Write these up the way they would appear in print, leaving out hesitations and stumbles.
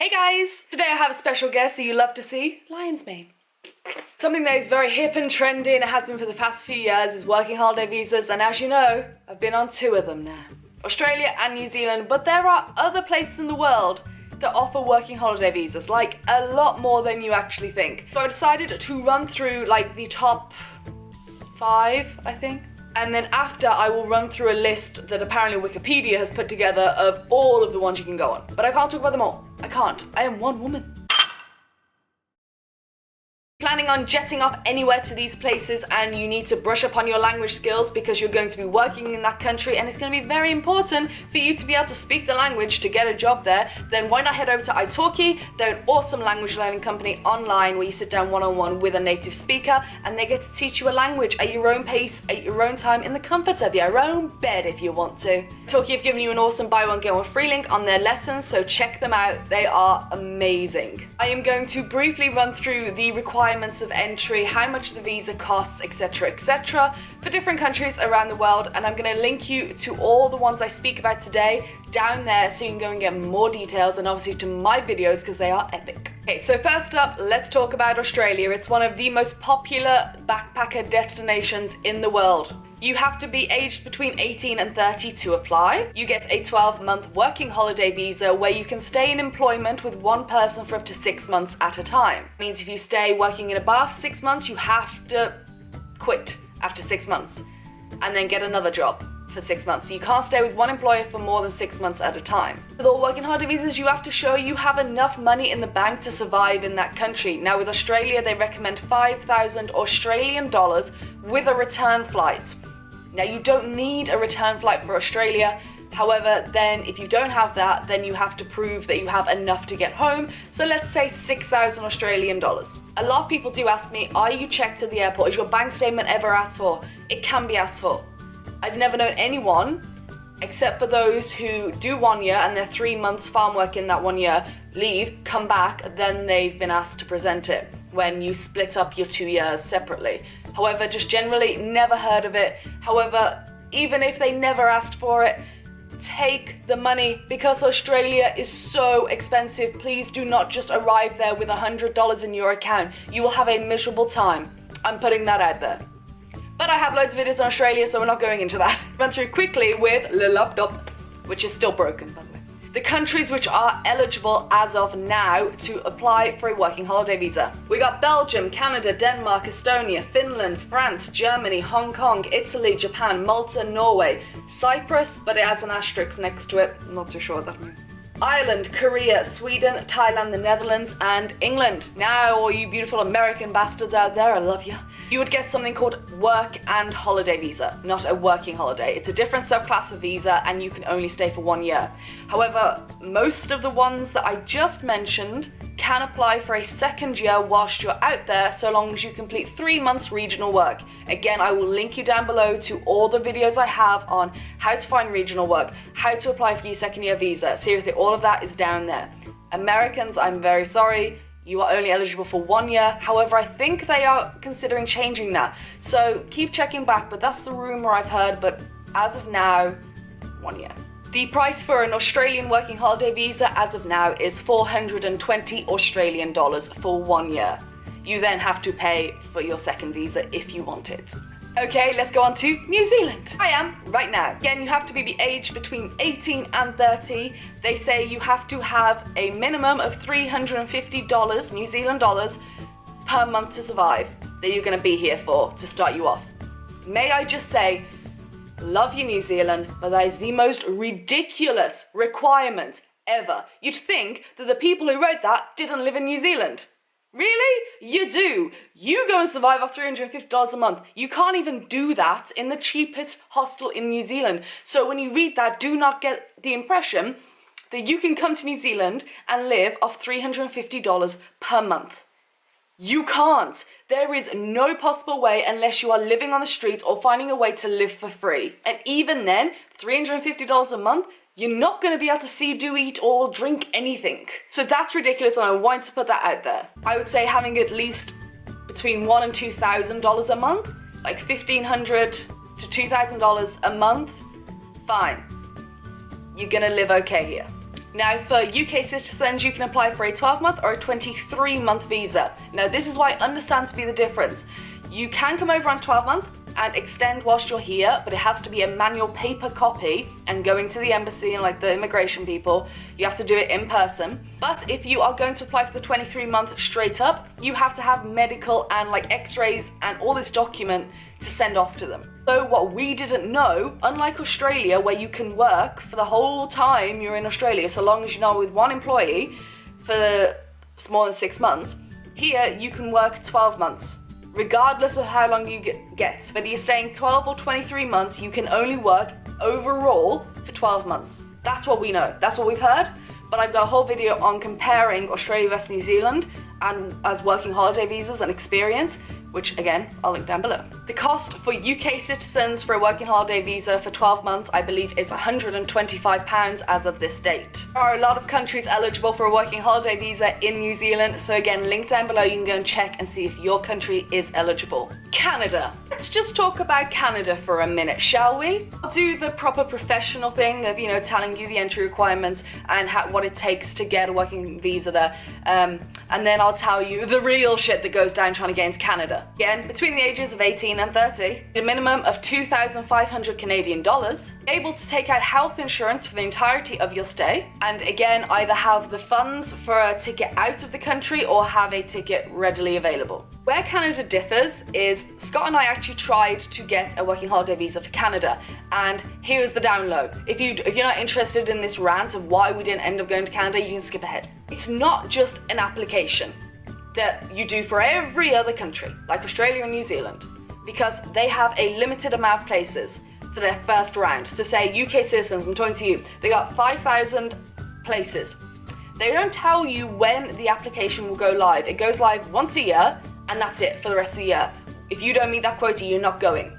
Hey guys! Today I have a special guest that you love to see, lion's mane. Something that is very hip and trendy and it has been for the past few years is working holiday visas, and as you know, I've been on 2 of them now. Australia and New Zealand, but there are other places in the world that offer working holiday visas, like a lot more than you actually think. So I decided to run through like the top 5, I think. And then after, I will run through a list that apparently Wikipedia has put together of all of the ones you can go on. But I can't talk about them all. I can't. I am one woman. Planning on jetting off anywhere to these places and you need to brush up on your language skills because you're going to be working in that country and it's going to be very important for you to be able to speak the language to get a job there, then why not head over to Italki? They're an awesome language learning company online where you sit down one-on-one with a native speaker and they get to teach you a language at your own pace, at your own time, in the comfort of your own bed if you want to. Italki have given you an awesome buy one get one free link on their lessons, so check them out. They are amazing. I am going to briefly run through the requirements of entry, how much the visa costs, etc, for different countries around the world, and I'm going to link you to all the ones I speak about today down there so you can go and get more details, and obviously to my videos because they are epic. Okay, so first up, let's talk about Australia. It's one of the most popular backpacker destinations in the world. You have to be aged between 18 and 30 to apply. You get a 12-month working holiday visa where you can stay in employment with one person for up to 6 months at a time. It means if you stay working in a bar for 6 months, you have to quit after 6 months and then get another job for 6 months. So you can't stay with one employer for more than 6 months at a time. With all working holiday visas, you have to show you have enough money in the bank to survive in that country. Now with Australia, they recommend 5,000 Australian dollars with a return flight. Now you don't need a return flight for Australia. However, then if you don't have that, then you have to prove that you have enough to get home. So let's say 6,000 Australian dollars. A lot of people do ask me, are you checked at the airport? Is your bank statement ever asked for? It can be asked for. I've never known anyone, except for those who do 1 year and they're 3 months farm work in that 1 year, leave, come back, then they've been asked to present it when you split up your 2 years separately. However, just generally never heard of it. However, even if they never asked for it, take the money because Australia is so expensive. Please do not just arrive there with $100 in your account. You will have a miserable time. I'm putting that out there. But I have loads of videos on Australia, so we're not going into that. Run through quickly with Le Laptop, which is still broken, by the way. The countries which are eligible as of now to apply for a working holiday visa. We got Belgium, Canada, Denmark, Estonia, Finland, France, Germany, Hong Kong, Italy, Japan, Malta, Norway, Cyprus, but it has an asterisk next to it. I'm not too sure what that means. Ireland, Korea, Sweden, Thailand, the Netherlands, and England. Now, all you beautiful American bastards out there, I love you. You would get something called work and holiday visa, not a working holiday. It's a different subclass of visa and you can only stay for 1 year. However, most of the ones that I just mentioned can apply for a second year whilst you're out there, so long as you complete 3 months regional work. Again, I will link you down below to all the videos I have on how to find regional work, how to apply for your second year visa. Seriously, all of that is down there. Americans, I'm very sorry, you are only eligible for 1 year. However, I think they are considering changing that. So keep checking back, but that's the rumor I've heard, but as of now, 1 year. The price for an Australian working holiday visa as of now is 420 Australian dollars for 1 year. You then have to pay for your second visa if you want it. Okay, let's go on to New Zealand. I am right now. Again, you have to be the age between 18 and 30. They say you have to have a minimum of $350 New Zealand dollars per month to survive that you're going to be here for to start you off. May I just say, love you, New Zealand, but that is the most ridiculous requirement ever. You'd think that the people who wrote that didn't live in New Zealand. Really? You do. You go and survive off $350 a month. You can't even do that in the cheapest hostel in New Zealand. So when you read that, do not get the impression that you can come to New Zealand and live off $350 per month. You can't. There is no possible way unless you are living on the streets or finding a way to live for free. And even then, $350 a month, you're not going to be able to see, do, eat, or drink anything. So that's ridiculous, and I wanted to put that out there. I would say having at least between $1,000 and $2,000 a month, like $1,500 to $2,000 a month, fine. You're going to live okay here. Now for UK citizens, you can apply for a 12-month or a 23-month visa. Now this is why I understand to be the difference. You can come over on 12-month and extend whilst you're here, but it has to be a manual paper copy, and going to the embassy and like the immigration people, you have to do it in person. But if you are going to apply for the 23-month straight up, you have to have medical and like x-rays and all this document to send off to them. So what we didn't know, unlike Australia where you can work for the whole time you're in Australia, so long as you're not with one employee for more than 6 months, here you can work 12 months. Regardless of how long you get. Whether you're staying 12 or 23 months, you can only work overall for 12 months. That's what we know. That's what we've heard. But I've got a whole video on comparing Australia versus New Zealand and as working holiday visas and experience, which again, I'll link down below. The cost for UK citizens for a working holiday visa for 12 months, I believe, is £125 as of this date. There are a lot of countries eligible for a working holiday visa in New Zealand, so again, link down below, you can go and check and see if your country is eligible. Canada. Let's just talk about Canada for a minute, shall we? I'll do the proper professional thing of, telling you the entry requirements and what it takes to get a working visa there. And then I'll tell you the real shit that goes down trying to get into Canada. Again, between the ages of 18 and 30, a minimum of 2,500 Canadian dollars, able to take out health insurance for the entirety of your stay, and again, either have the funds for a ticket out of the country or have a ticket readily available. Where Canada differs is Scott and I actually tried to get a working holiday visa for Canada, and here's the down low. If you're not interested in this rant of why we didn't end up going to Canada, you can skip ahead. It's not just an application that you do for every other country, like Australia and New Zealand, because they have a limited amount of places for their first round. So say UK citizens, I'm talking to you, they got 5,000 places. They don't tell you when the application will go live. It goes live once a year, and that's it for the rest of the year. If you don't meet that quota, you're not going.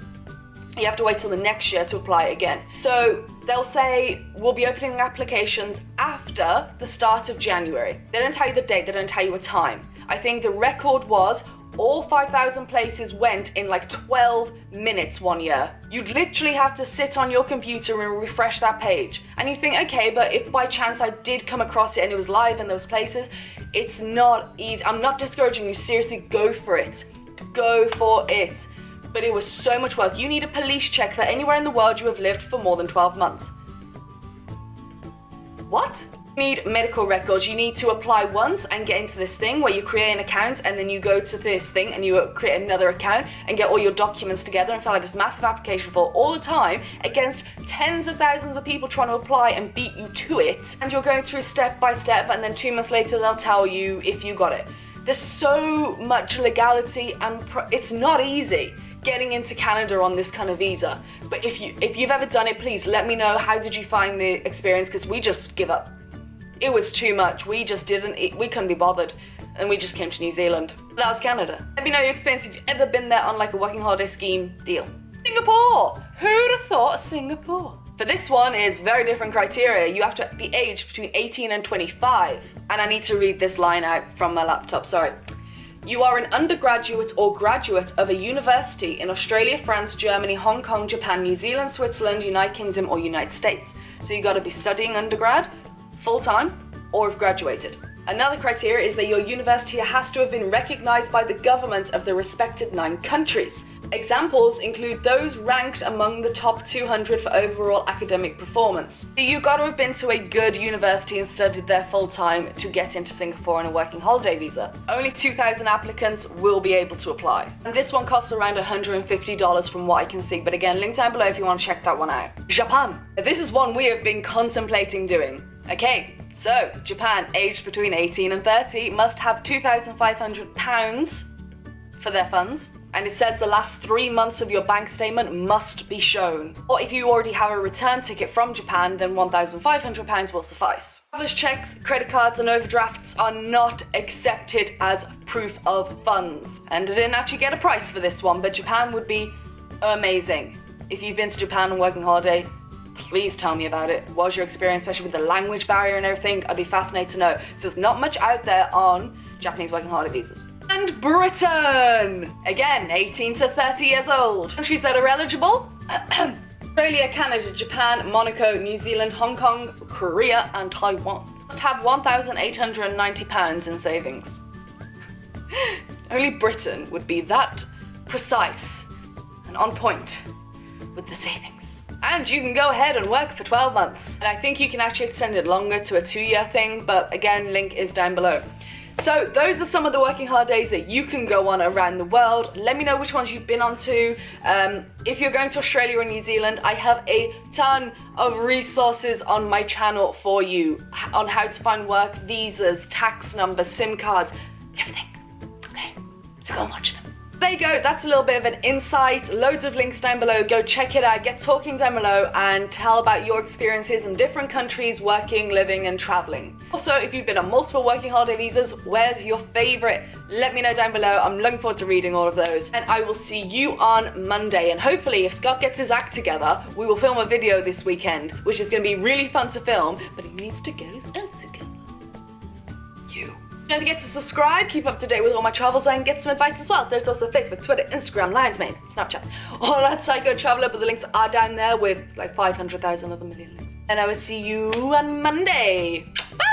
You have to wait till the next year to apply again. So they'll say, we'll be opening applications after the start of January. They don't tell you the date, they don't tell you a time. I think the record was all 5,000 places went in like 12 minutes one year. You'd literally have to sit on your computer and refresh that page. And you think, okay, but if by chance I did come across it and it was live in those places, it's not easy. I'm not discouraging you, seriously, go for it. Go for it. But it was so much work. You need a police check for anywhere in the world you have lived for more than 12 months. What? You need medical records. You need to apply once and get into this thing where you create an account, and then you go to this thing and you create another account and get all your documents together and fill out this massive application form all the time against tens of thousands of people trying to apply and beat you to it. And you're going through step by step, and then 2 months later they'll tell you if you got it. There's so much legality, and it's not easy getting into Canada on this kind of visa. But if you've ever done it, please let me know. How did you find the experience? Because we just give up. It was too much. We just we couldn't be bothered, and we just came to New Zealand. That was Canada. Let me know your experience if you've ever been there on like a working holiday scheme deal. Singapore! Who'd have thought Singapore? For this one is very different criteria. You have to be aged between 18 and 25. And I need to read this line out from my laptop, sorry. You are an undergraduate or graduate of a university in Australia, France, Germany, Hong Kong, Japan, New Zealand, Switzerland, United Kingdom, or United States. So you gotta be studying undergrad, full-time, or have graduated. Another criteria is that your university has to have been recognized by the government of the respected 9 countries. Examples include those ranked among the top 200 for overall academic performance. You got to have been to a good university and studied there full-time to get into Singapore on a working holiday visa. Only 2,000 applicants will be able to apply. And this one costs around $150 from what I can see, but again, link down below if you want to check that one out. Japan. This is one we have been contemplating doing. Okay, so Japan, aged between 18 and 30, must have £2,500 for their funds. And it says the last 3 months of your bank statement must be shown. Or if you already have a return ticket from Japan, then £1,500 will suffice. Travelers checks, credit cards and overdrafts are not accepted as proof of funds. And I didn't actually get a price for this one, but Japan would be amazing. If you've been to Japan on working holiday, please tell me about it. What was your experience, especially with the language barrier and everything? I'd be fascinated to know. So there's not much out there on Japanese working holiday visas. And Britain! Again, 18 to 30 years old. Countries that are eligible. Australia, Canada, Japan, Monaco, New Zealand, Hong Kong, Korea, and Taiwan. Must have £1,890 in savings. Only Britain would be that precise and on point with the savings. And you can go ahead and work for 12 months. And I think you can actually extend it longer to a 2-year thing, but again, link is down below. So those are some of the working holidays that you can go on around the world. Let me know which ones you've been on to. If you're going to Australia or New Zealand, I have a ton of resources on my channel for you on how to find work, visas, tax numbers, SIM cards, everything. Okay, so go and watch them. There you go, that's a little bit of an insight. Loads of links down below. Go check it out, get talking down below, and tell about your experiences in different countries, working, living, and traveling. Also, if you've been on multiple working holiday visas, where's your favorite? Let me know down below. I'm looking forward to reading all of those. And I will see you on Monday. And hopefully, if Scott gets his act together, we will film a video this weekend, which is going to be really fun to film, but he needs to get his act together. Don't forget to subscribe, keep up to date with all my travels, and get some advice as well. There's also Facebook, Twitter, Instagram, Lion's Mane, Snapchat, all that Psycho Traveler, but the links are down there with like 500,000 other million links. And I will see you on Monday. Bye!